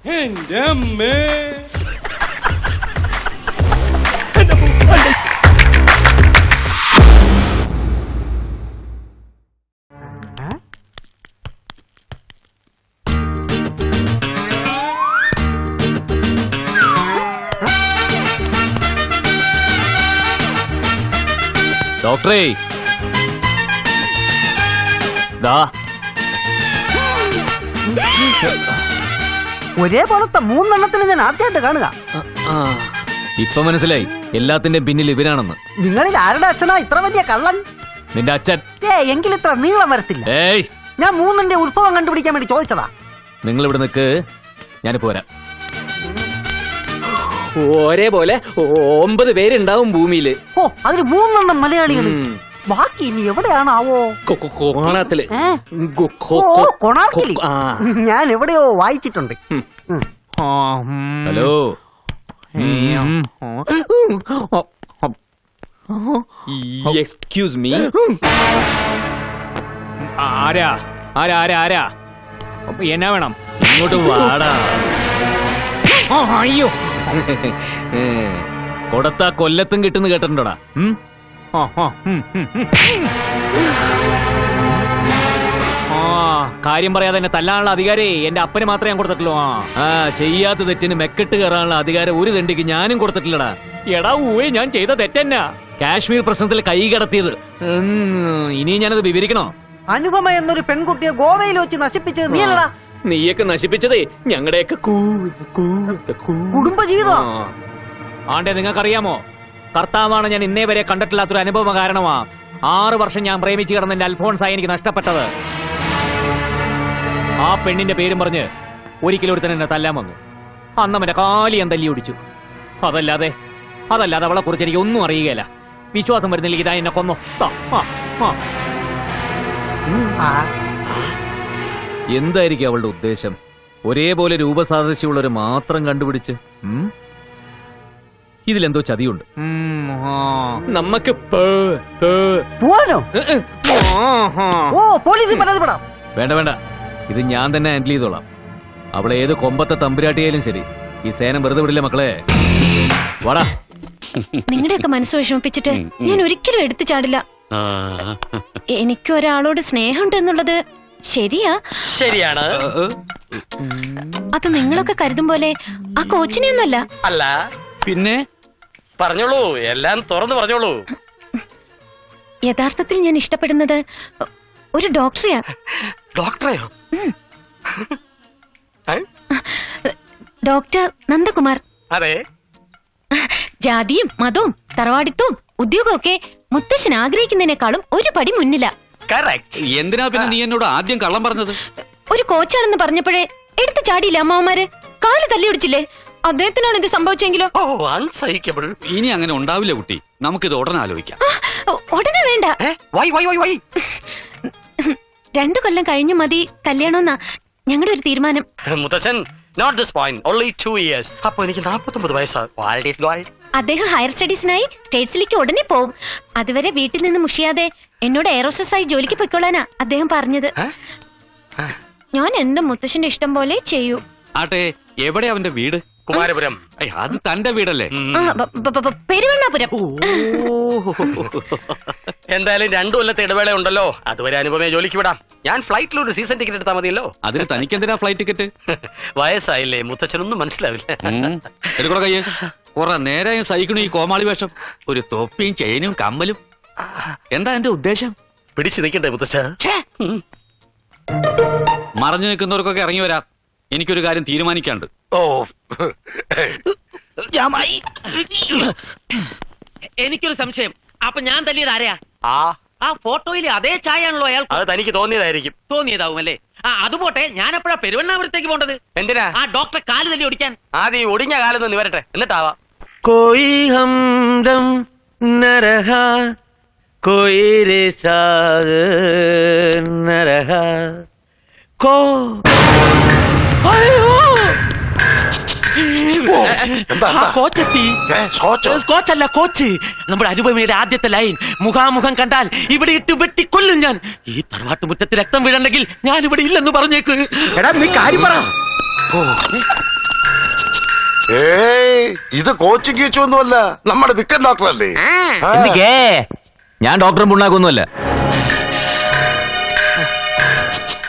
എന്റെ അമ്മേ. ഡോക്ടറേ, ദാ ഒരേപോലത്തെ മൂന്നെണ്ണത്തിന് ഞാൻ ആദ്യമായിട്ട് കാണുക. ഇപ്പൊ മനസ്സിലായി എല്ലാത്തിന്റെ പിന്നിൽ ഇവരാണെന്ന്. നിങ്ങളിൽ ആരുടെ അച്ഛനാ ഇത്ര വലിയ കള്ളൻ? നിന്റെ അച്ഛൻ. എങ്കിൽ ഇത്ര നീളം വരത്തില്ല. ഏയ്, ഞാൻ മൂന്നിന്റെ ഉത്ഭവം കണ്ടുപിടിക്കാൻ വേണ്ടി ചോദിച്ചതാ. നിങ്ങൾ ഇവിടെ നിൽക്ക്, ഞാനിപ്പോ വരാം. ഒരേപോലെ 9 പേരുണ്ടാവും ഭൂമിയില്. ഓ, അതിന് 3 മലയാളികൾ. ബാക്കി ഇനി എവിടെയാണാവോ? കോണാത്തില്. കൊണാർക്കിൽ. ഞാൻ എവിടെയോ വായിച്ചിട്ടുണ്ട്. Hello, excuse me. ആരാ ആരാ ആരാ ആരാ എന്നാ വേണം? ഇങ്ങോട്ട് വാടാ. അയ്യോ, കൊടുത്ത കൊല്ലത്തും കിട്ടുന്ന കേട്ടിട്ടുണ്ടോടാ? കാര്യം പറയാതെ എന്നെ തല്ലാനുള്ള അധികാരേ എന്റെ അപ്പന് മാത്രമേ ഞാൻ കൊടുത്തിട്ടുള്ളൂ. ചെയ്യാത്ത തെറ്റിന് മെക്കെട്ട് കയറാനുള്ള അധികാരം ഒരു തെണ്ടിക്ക് ഞാനും കൊടുത്തിട്ടില്ലടാ. എടാ ഊവേ, ഞാൻ ചെയ്ത തെറ്റന്നാ കാശ്മീർ പ്രശ്നത്തിൽ കൈ കടത്തിയത്. ഇനി ഞാനത് വിവരിക്കണോ? അനുപമ എന്നൊരു പെൺകുട്ടിയെ ഗോവയിൽ വെച്ച് നശിപ്പിച്ചത് നീയല്ലടാ. നീയൊക്കെ നശിപ്പിച്ചതേ ഞങ്ങളുടെയൊക്കെ കുടുംബജീവിതം. ആണ്ടെ, നിങ്ങൾക്കറിയാമോ, കർത്താവാണ് ഞാൻ ഇന്നേ വരെ കണ്ടിട്ടില്ലാത്തൊരു അനുഭവം കാരണമാ 6 വർഷം ഞാൻ പ്രേമിച്ചു കിടന്ന എന്റെ അൽഫോൺസായി എനിക്ക് നഷ്ടപ്പെട്ടത്. ആ പെണ്ണിന്റെ പേരും പറഞ്ഞ് ഒരിക്കലും ഒരുത്തൻ എന്നെ തല്ലാൻ വന്നു. അന്നവന്റെ കാലി ഞാൻ തല്ലി ഓടിച്ചു. അതല്ലാതെ അവളെ കുറിച്ച് എനിക്ക് ഒന്നും അറിയുകയില്ല. വിശ്വാസം വരുന്നില്ല ഇതാ എന്നെ കൊന്നു. എന്തായിരിക്കും അവളുടെ ഉദ്ദേശം? ഒരേപോലെ രൂപസാദൃശ്യമുള്ളവരെ മാത്രം കണ്ടുപിടിച്ച് ഇതിലെന്തോ ചതിയുണ്ട്. നമുക്ക് പോവാനോ? ഓ, പോലീസിൽ പരാതിപ്പെടാം. വേണ്ട വേണ്ട, ഇത് ഞാൻ തന്നെ ഹാൻഡിൽ ചെയ്തോളാം. അവളെ ഏത് കൊമ്പത്തെ തമ്പുരാട്ടിയായാലും ശരി, ഈ സേനം വെറുതെ വിടില്ല മക്കളെ. വാടാ. നിങ്ങളുടെയൊക്കെ മനസ്സ് വിഷമിപ്പിച്ചിട്ട് ഞാൻ ഒരിക്കലും എടുത്തു ചാടില്ല. എനിക്ക് ഒരാളോട് സ്നേഹമുണ്ട് എന്നുള്ളത് ശരിയാണ്. അത് നിങ്ങളൊക്കെ കരുതും പോലെ ആ കോച്ചിനെയൊന്നുമല്ല. അല്ല പിന്നെ പറഞ്ഞോളൂ, എല്ലാം തുറന്നു പറഞ്ഞോളൂ. യഥാർത്ഥത്തിൽ ഞാൻ ഇഷ്ടപ്പെടുന്നത് ഒരു ഡോക്ടറെയാ. ഡോക്ടറെയോ? ഡോക്ടർ നന്ദകുമാർ. അതെ. ജാതിയും മതവും തറവാടിത്തവും ഉദ്യോഗവും ഒക്കെ മുത്തശ്ശൻ ആഗ്രഹിക്കുന്നതിനേക്കാളും ഒരു പടി മുന്നിലാ. എന്തിനാ പിന്നെ നീ എന്നോട് ആദ്യം കള്ളം പറഞ്ഞത്? ഒരു കോച്ചാണെന്ന് പറഞ്ഞപ്പോഴേ എടുത്തു ചാടിയില്ല അമ്മാവന്മാര്. കാല് തല്ലി ഒടിച്ചില്ലേ? അദ്ദേഹത്തിനാണ് ഇത് സംഭവിച്ചെങ്കിലോ? അൺസഹിക്കബിൾ. ഇനി അങ്ങനെ ഉണ്ടാവില്ല കുട്ടി, നമുക്കിത് ഉടനെ ആലോചിക്കാം. ഉടനെ വേണ്ട. 2 കൊല്ലം കഴിഞ്ഞു മതി കല്യാണമെന്നാ ഞങ്ങളുടെ ഒരു തീരുമാനം. മുത്തച്ഛൻ, not this point, only 2 years. അപ്പൊ എനിക്ക് 49 വയസ്സാണ്. അദ്ദേഹം ഹയർ സ്റ്റഡീസിനായി സ്റ്റേറ്റ്സിലേക്ക് ഉടനെ പോവും. അതുവരെ വീട്ടിൽ നിന്ന് മുഷിയാതെ എന്നോട് എയറോസ്റ്റസ് ആയി ജോലിക്ക് പൊയ്ക്കൊള്ളാനാ അദ്ദേഹം പറഞ്ഞത്. ഞാൻ എന്തും മുത്തശ്ശന്റെ ഇഷ്ടം പോലെ ചെയ്യൂ. ആട്ടെ, എവിടെ അവന്റെ വീട്? കുമാരപുരം. അത് തന്റെ വീടല്ലേ? പെരുവണ്ണാപുരം. എന്തായാലും 2 കൊല്ലത്തെ ഇടവേള ഉണ്ടല്ലോ, അതുവരെ അനുപമയെ ജോലിക്ക് വിടാം. ഞാൻ ഫ്ലൈറ്റിൽ ഒരു സീസൺ ടിക്കറ്റ് എടുത്താൽ മതിയല്ലോ. അതിന് തനിക്കെന്തിനാ ഫ്ലൈറ്റ് ടിക്കറ്റ്? വയസ്സായില്ലേ, മുത്തച്ഛനൊന്നും മനസ്സിലാവില്ല. എടുക്കണ കയ്യേ, കുറെ നേരം സഹിക്കണു ഈ കോമാളി വേഷം. ഒരു തൊപ്പിയും ചെയിനും കമ്മലും. എന്താ എന്റെ ഉദ്ദേശം? പിടിച്ചു നിൽക്കണ്ടേ മുത്തച്ഛ? മറഞ്ഞു നിൽക്കുന്നവർക്കൊക്കെ ഇറങ്ങി വരാം. എനിക്കൊരു കാര്യം തീരുമാനിക്കാണ്ട്. എനിക്കൊരു സംശയം. അപ്പൊ ഞാൻ തല്ലിയത് ആരെയാ? ആ ഫോട്ടോയിൽ അതേ ചായാണല്ലോ അയാൾ. അത് തനിക്ക് തോന്നിയതായിരിക്കും. തോന്നിയതാവും അല്ലേ? അതുപോട്ടെ, ഞാൻ എപ്പോഴാ പെരുവണ്ണാപുരത്തേക്ക് പോണ്ടത്? എന്തിനാ? ആ ഡോക്ടറെ കാല് തല്ലി ഓടിക്കാൻ. ആദ്യം ഒടിഞ്ഞ കാലൊന്ന് നിവരട്ടെ, എന്നിട്ടാവാം. कोई हमदम न रहा, कोई रिसाद न रहा, को കോച്ചല്ല, കോച്ച്. നമ്മുടെ അനുപമയുടെ ആദ്യത്തെ ലൈൻ മുഖാമുഖം കണ്ടാൽ ഇവിടെ ഇട്ട് വെട്ടിക്കൊല്ലും ഞാൻ. ഈ തറവാട്ടുമുറ്റത്ത് രക്തം വീഴണ്ടെങ്കിൽ ഞാൻ ഇവിടെ ഇല്ലെന്ന് പറഞ്ഞേക്ക്. എടാ, നീ കാര്യം പറ. ഏയ് ഇത് കോച്ചിങ് കീച്ചു ഒന്നുമല്ല, നമ്മുടെ വിക്കൻ ഡോക്ടർ അല്ലേ? ആ. എന്തിക്കേ ഞാൻ ഡോക്ടറും പുണ്ണാക്കൊന്നുമല്ല.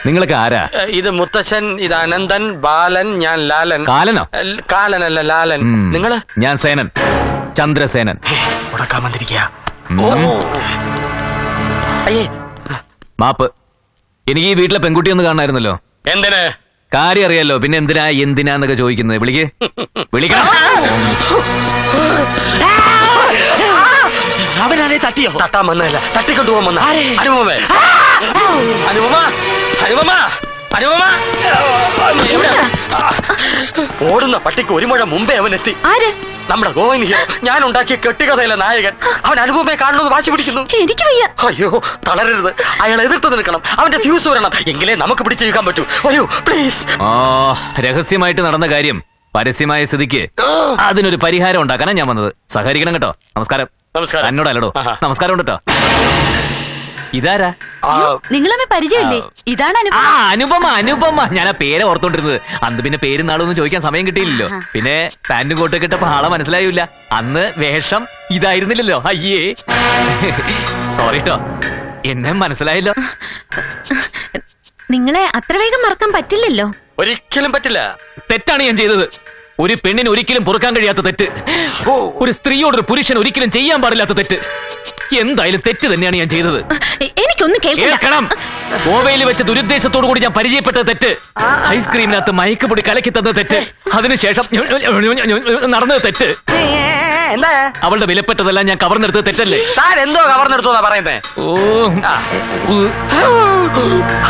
നിങ്ങളൊക്കെ ആരാ? ഇത് മുത്തച്ഛൻ, ഇത് അനന്തൻ, ബാലൻ, ഞാൻ ലാലൻ. കാലനോ? കാലനല്ല ലാലൻ. നിങ്ങള്? ഞാൻ സേനൻ, ചന്ദ്രസേനൻ. ഉടക്കാൻ വന്നിരിക്കുക. മാപ്പ്. എനിക്ക് ഈ വീട്ടിലെ പെൺകുട്ടി ഒന്ന് കാണായിരുന്നല്ലോ. എന്തിന്? കാര്യം അറിയാലോ, പിന്നെ എന്തിനാന്നൊക്കെ ചോദിക്കുന്നത്. വിളിക്ക്, വിളിക്കണം. അവനാണെ തട്ടിയോ? തട്ടാൻ വന്നതല്ല, തട്ടിക്കൊണ്ടുപോകാൻ വന്ന. അനുപമേ, അനുപമ, അനുപമ, അനുപമ. ഓടുന്ന പട്ടിക്ക് ഒരു മുഴ മുമ്പേ അവൻ എത്തി. ആര്? നമ്മുടെ ഗോവൻ ഹീറോ, ഞാൻ ഉണ്ടാക്കിയ കെട്ടുകഥയിലെ നായകൻ. അവൻ അനുപമയെ കാണുന്നത് വാശി പിടിക്കുന്നു. എനിക്ക് വയ്യ. അയ്യോ, തളരരുത്. അയാൾ എതിർത്ത് നിൽക്കണം. അവന്റെ ഫ്യൂസ് വരണം, എങ്കിലേ നമുക്ക് പിടിച്ചു നിൽക്കാൻ പറ്റൂ. അയ്യോ പ്ലീസ്. രഹസ്യമായിട്ട് നടന്ന കാര്യം പരസ്യമായ സ്ഥിതിക്ക് അതിനൊരു പരിഹാരം ഉണ്ടാക്കാനാ ഞാൻ വന്നത്. സഹകരിക്കണം കേട്ടോ. നമസ്കാരം. നമസ്കാരം. എന്നോടല്ലോ. ആഹാ. നമസ്കാരം ഉണ്ട് കേട്ടോ. ഇതാരാ? നിങ്ങളെ പരിചയമില്ലേ? ഇതാണ് അനുപമ. അനുപമ, ഞാൻ ആ പേരെ ഓർത്തോണ്ടിരുന്നത്. അന്ന് പിന്നെ പേരും നാളൊന്നും ചോദിക്കാൻ സമയം കിട്ടിയില്ലല്ലോ. പിന്നെ പാന്റും കോട്ടൊക്കെ ഇട്ടപ്പോ ആളെ മനസ്സിലായില്ല. അന്ന് വേഷം ഇതായിരുന്നില്ലല്ലോ. അയ്യേ, സോറി കേട്ടോ, എന്നെ മനസ്സിലായല്ലോ. നിങ്ങളെ അത്ര വേഗം മറക്കാൻ പറ്റില്ലല്ലോ. ഒരിക്കലും പറ്റില്ല. തെറ്റാണ് ഞാൻ ചെയ്തത്. ഒരു പെണ്ണിന് ഒരിക്കലും പൊറുക്കാൻ കഴിയാത്ത തെറ്റ്, ഒരു സ്ത്രീയോടൊരു പുരുഷൻ ഒരിക്കലും ചെയ്യാൻ പാടില്ലാത്ത തെറ്റ്. എന്തായാലും തെറ്റ് തന്നെയാണ് ഞാൻ ചെയ്തത്. എനിക്കൊന്ന് കേൾക്കണം. ഗോവയിൽ വെച്ച് ദുരുദ്ദേശത്തോടു കൂടി ഞാൻ പരിചയപ്പെട്ട തെറ്റ്, ഐസ്ക്രീമിനകത്ത് മയക്കുപൊടി കലക്കി തന്ന തെറ്റ്, അതിനുശേഷം നടന്നത് തെറ്റ്, അവളുടെ വിലപ്പെട്ടതെല്ലാം ഞാൻ കവർന്നെടുത്തത് തെറ്റല്ലേ? താൻ എന്തോ കവർന്നെടുത്തോന്നാ പറയുന്നേ?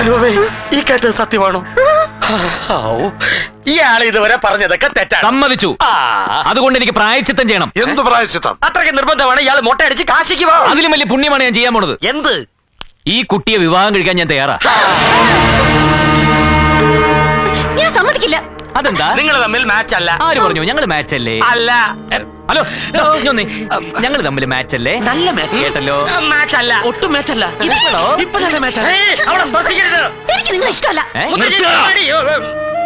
അനുപമേ, ഈ കേട്ടത് സത്യമാണോ? ഇയാൾ ഇതുവരെ പറഞ്ഞതൊക്കെ തെറ്റാണ്. സമ്മതിച്ചു. അതുകൊണ്ട് എനിക്ക് പ്രായച്ചിത്തം ചെയ്യണം. എന്ത് പ്രായശ്ചിത്തം? അത്രയ്ക്ക് നിർബന്ധമാണ്. ഇയാൾ മുട്ടയടിച്ച് കാശിക്ക് പോ. അതിലും വലിയ പുണ്യമാണ് ഞാൻ ചെയ്യാൻ പോണത്. എന്ത്? ഈ കുട്ടിയെ വിവാഹം കഴിക്കാൻ ഞാൻ തയ്യാറാ. ഞാൻ സമ്മതിക്കില്ല. അതെന്താ? നിങ്ങൾ തമ്മിൽ മാച്ച് അല്ല. ആര് പറഞ്ഞു? ഞങ്ങള് മാച്ച് അല്ലേ? അല്ല. ഹലോ, ഞങ്ങള് തമ്മിൽ മാച്ച് അല്ലേ? നല്ല മാച്ച് കേട്ടല്ലോ. മാച്ച് അല്ല. ഒട്ടും മാച്ചല്ല. ഇപ്പൊ നല്ല മാച്ചാണ്. അവളെ സ്പർശിക്കരുത്. എനിക്ക് നിങ്ങളെ ഇഷ്ടമല്ല.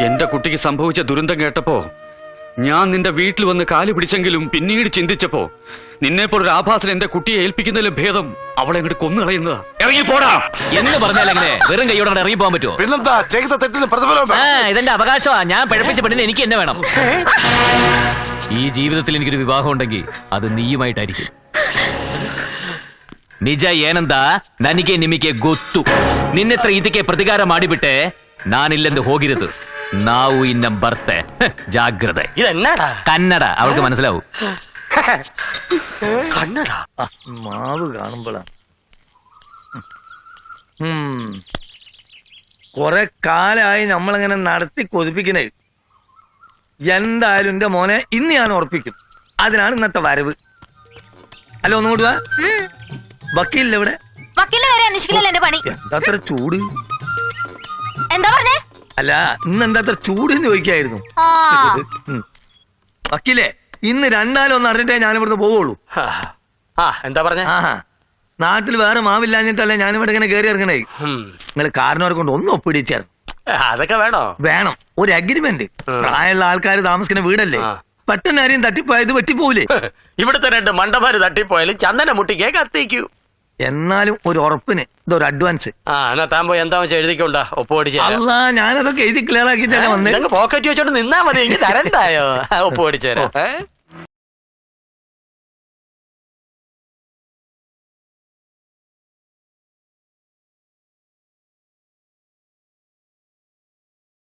എന്റെ കുട്ടിക്ക് സംഭവിച്ച ദുരന്തം കേട്ടപ്പോ ഞാൻ നിന്റെ വീട്ടിൽ വന്ന് കാല് പിടിച്ചെങ്കിലും പിന്നീട് ചിന്തിച്ചപ്പോ നിന്നെപ്പോലൊരു ആഭാസൻ എന്റെ കുട്ടിയെ ഏൽപ്പിക്കുന്നതിലും ഭേദം അവളെ അങ്ങോട്ട് കൊന്നുകളയുന്നതാ. ഇറങ്ങി പോടാ എന്ന് പറഞ്ഞാൽ എങ്ങനെ? വെറും കൈയോടെ അങ്ങട് ഇറങ്ങി പോകാൻ പറ്റുമോ? പിന്നെന്താ, ചെയ്ത തെറ്റിന് പ്രതിഫലം വേണം. ഇതെന്റെ അവകാശമാ. ഞാൻ പഴപ്പിച്ച പെണ്ണിന് എനിക്ക് എന്നെ വേണം. ഈ ജീവിതത്തിൽ എനിക്കൊരു വിവാഹം ഉണ്ടെങ്കിൽ അത് നീയുമായിട്ടായിരിക്കും. ನಿಜ ಏನಂದ ನನಗೆ ನಿಮಗೆ ಗೊತ್ತು. ನಿನ್ನೆತ್ರ ಇದಕ್ಕೆ ಪ್ರತಿಕಾರ ಮಾಡಿಬಿಟ್ಟೆ, ನಾನಿല്ലെಂದು ಹೋಗಿರೋದು. ನಾವು ಇನ್ನ ಬರ್ತೆ. ജാഗ്രത. ഇതെന്നാടാ? കന്നഡ. അവൾക്ക് മനസ്സിലാവും. കന്നഡ. മാവ് കാണുമ്പോഴാണ് കൊറേ കാലായി നമ്മളിങ്ങനെ നടത്തി കൊതിപ്പിക്കണേ. എന്തായാലും എന്റെ മോനെ ഇന്ന് ഞാൻ ഉറപ്പിക്കും. അതിനാണ് ഇന്നത്തെ വരവ്. അല്ല, ഒന്നുകൂടി വാ. വക്കീലില്ല ഇവിടെ? വക്കീലിനെ വരെ അന്വേഷിക്കില്ലല്ലോ എന്റെ പണി. എന്താ അത്ര ചൂട്? എന്താ പറഞ്ഞേ? അല്ല, ഇന്ന് എന്താ അത്ര ചൂട് എന്ന് ചോദിക്കായിരുന്നു. വക്കീലേ, ഇന്ന് രണ്ടാലും അറിഞ്ഞിട്ടേ ഞാൻ ഇവിടുന്ന് പോവുള്ളൂ. എന്താ പറഞ്ഞേ? ആഹാ, നാട്ടിൽ വേറെ മാവില്ലാഞ്ഞിട്ടല്ലേ ഞാനിവിടെ ഇങ്ങനെ കയറി ഇറങ്ങണേ. നിങ്ങൾ കാരണവരെ കൊണ്ട് ഒന്ന് ഒപ്പിടിച്ചായിരുന്നു. അതൊക്കെ വേണോ? വേണം. ഒരു അഗ്രിമെന്റ്. പ്രായമുള്ള ആൾക്കാർ താമസിക്കുന്ന വീടല്ലേ. പെട്ടെന്ന് ആരെയും തട്ടിപ്പോയത് പറ്റിപ്പോവില്ലേ? ഇവിടുത്തെ 2 മണ്ടന്മാര് തട്ടിപ്പോയാലും ചന്ദന മുട്ടിക്കേ കത്തിക്കൂ. എന്നാലും ഒരു ഉറപ്പിന് ഇതൊരു അഡ്വാൻസ്. എന്നാ താൻ പോയി എന്താ വെച്ചാൽ എഴുതിക്കൊണ്ടാ ഒപ്പുപടിച്ച്. അല്ല, ഞാനതൊക്കെ എഴുതി ക്ലിയർ ആക്കിയിട്ടല്ലേ വന്നേ. പോക്കറ്റ് വെച്ചോണ്ട് നിന്നാ മതി. എനിക്ക് തരണ്ടായോ? ഒപ്പുപടിച്ചു തരാം.